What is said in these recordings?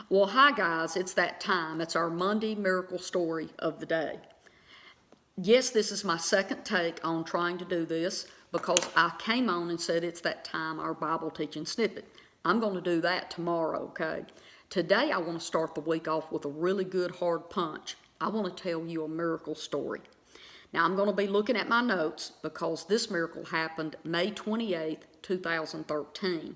Well, hi guys, it's that time. It's our Monday miracle story of the day. Yes, this is my second take on trying to do this because I came on and said it's that time, our Bible teaching snippet. I'm going to do that tomorrow, okay? Today I want to start the week off with a really good hard punch. I want to tell you a miracle story. Now I'm going to be looking at my notes because this miracle happened May 28th, 2013.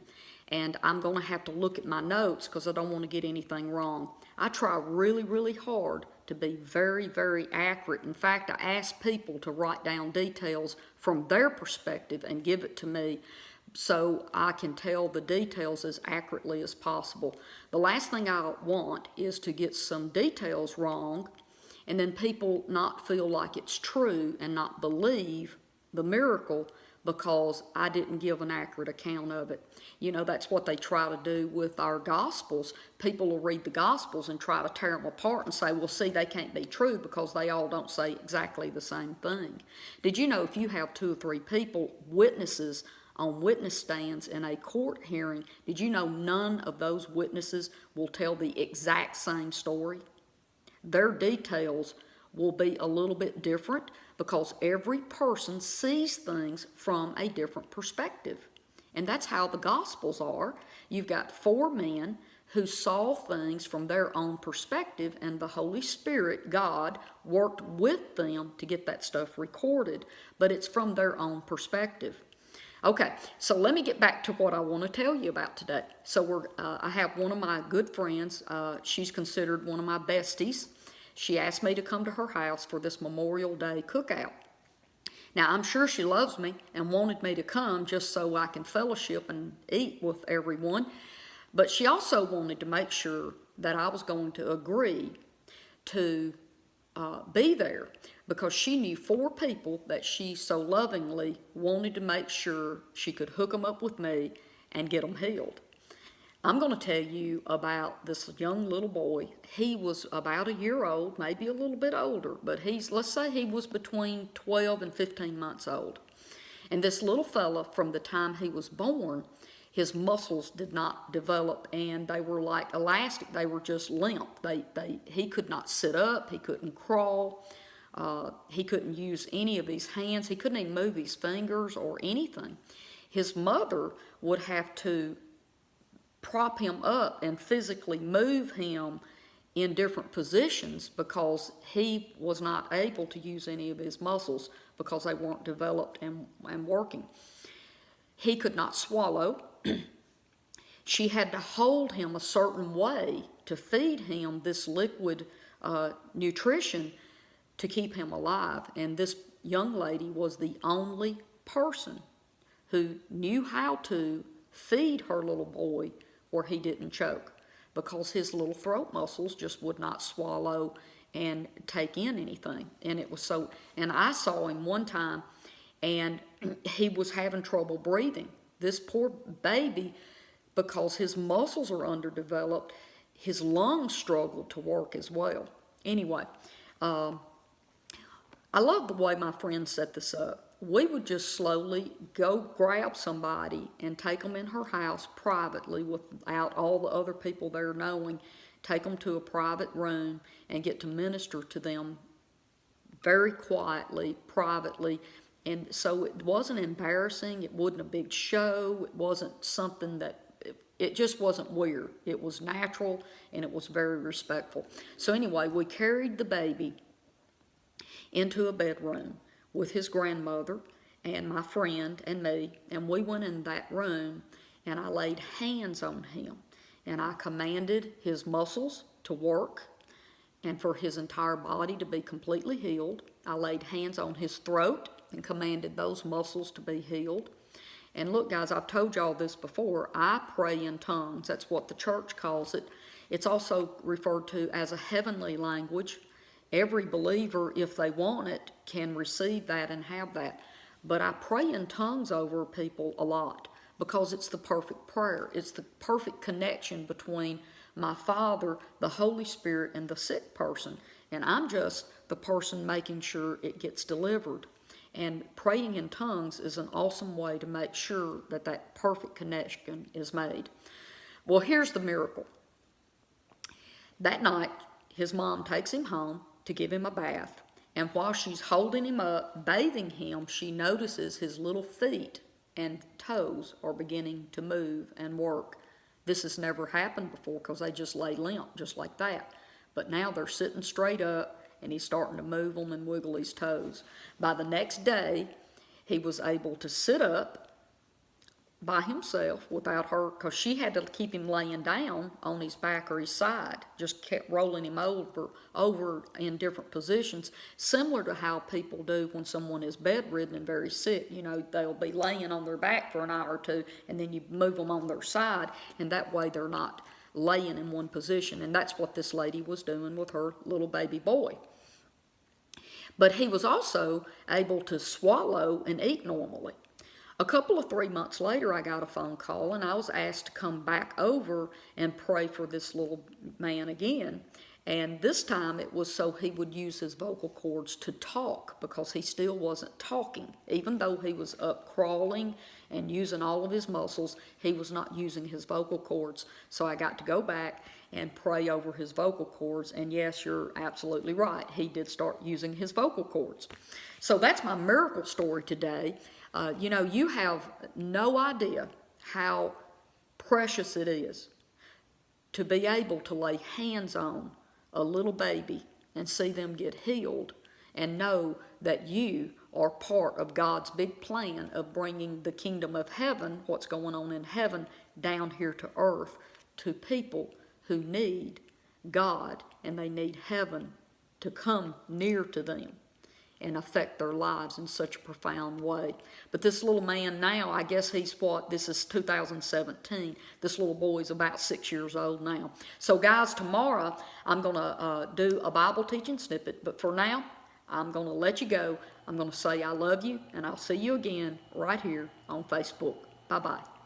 And I'm going to have to look at my notes because I don't want to get anything wrong. I try really, really hard to be very, very accurate. In fact, I ask people to write down details from their perspective and give it to me so I can tell the details as accurately as possible. The last thing I want is to get some details wrong and then people not feel like it's true and not believe the miracle because I didn't give an accurate account of it. You know, that's what they try to do with our Gospels. People will read the Gospels and try to tear them apart and say, well, see, they can't be true because they all don't say exactly the same thing. Did you know if you have 2 or 3 people, witnesses, on witness stands in a court hearing, did you know none of those witnesses will tell the exact same story? Their details will be a little bit different because every person sees things from a different perspective. And that's how the Gospels are. You've got 4 men who saw things from their own perspective, and the Holy Spirit, God, worked with them to get that stuff recorded, but it's from their own perspective. Okay, so let me get back to what I want to tell you about today. So I have one of my good friends. She's considered one of my besties. She asked me to come to her house for this Memorial Day cookout. Now, I'm sure she loves me and wanted me to come just so I can fellowship and eat with everyone. But she also wanted to make sure that I was going to agree to be there because she knew 4 people that she so lovingly wanted to make sure she could hook them up with me and get them healed. I'm going to tell you about this young little boy. He was about a year old, maybe a little bit older, but let's say he was between 12 and 15 months old. And this little fella, from the time he was born, his muscles did not develop and they were like elastic. They were just limp. He could not sit up. He couldn't crawl. He couldn't use any of his hands. He couldn't even move his fingers or anything. His mother would have to prop him up and physically move him in different positions because he was not able to use any of his muscles because they weren't developed and working. He could not swallow. She had to hold him a certain way to feed him this liquid nutrition to keep him alive. And this young lady was the only person who knew how to feed her little boy where he didn't choke because his little throat muscles just would not swallow and take in anything. And I saw him one time and he was having trouble breathing. This poor baby, because his muscles are underdeveloped, his lungs struggled to work as well. Anyway, I love the way my friend set this up. We would just slowly go grab somebody and take them in her house privately without all the other people there knowing, take them to a private room and get to minister to them very quietly, privately. And so it wasn't embarrassing. It wasn't a big show. It wasn't something it just wasn't weird. It was natural and it was very respectful. So anyway, we carried the baby into a bedroom with his grandmother and my friend and me, and we went in that room and I laid hands on him and I commanded his muscles to work and for his entire body to be completely healed. I laid hands on his throat and commanded those muscles to be healed. And look, guys, I've told y'all this before. I pray in tongues. That's what the church calls it. It's also referred to as a heavenly language. Every believer, if they want it, can receive that and have that. But I pray in tongues over people a lot because it's the perfect prayer. It's the perfect connection between my Father, the Holy Spirit, and the sick person. And I'm just the person making sure it gets delivered. And praying in tongues is an awesome way to make sure that that perfect connection is made. Well, here's the miracle. That night, his mom takes him home to give him a bath. And while she's holding him up, bathing him, she notices his little feet and toes are beginning to move and work. This has never happened before because they just lay limp, just like that. But now they're sitting straight up and he's starting to move them and wiggle his toes. By the next day, he was able to sit up by himself without her, because she had to keep him laying down on his back or his side, just kept rolling him over in different positions, similar to how people do when someone is bedridden and very sick. You know, they'll be laying on their back for an hour or two, and then you move them on their side, and that way they're not laying in one position. And that's what this lady was doing with her little baby boy. But he was also able to swallow and eat normally. A couple of 3 months later, I got a phone call, and I was asked to come back over and pray for this little man again. And this time it was so he would use his vocal cords to talk, because he still wasn't talking. Even though he was up crawling and using all of his muscles, he was not using his vocal cords. So I got to go back and pray over his vocal cords. And yes, you're absolutely right. He did start using his vocal cords. So that's my miracle story today. You know, you have no idea how precious it is to be able to lay hands on a little baby and see them get healed and know that you are part of God's big plan of bringing the kingdom of heaven, what's going on in heaven, down here to earth to people who need God and they need heaven to come near to them and affect their lives in such a profound way. But this little man now, I guess this is 2017. This little boy is about 6 years old now. So guys, tomorrow I'm going to do a Bible teaching snippet. But for now, I'm going to let you go. I'm going to say I love you, and I'll see you again right here on Facebook. Bye-bye.